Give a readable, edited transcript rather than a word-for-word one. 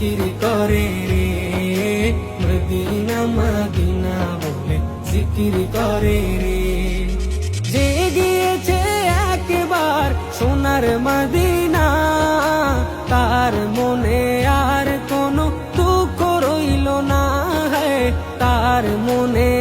জিকির করে রে, মদিনা মদিনা বলে জিকির করে রে। যে গিয়েছে একবার সোনার মদিনা, তার মনে আর কোনো দুঃখ রইল না, তার মনে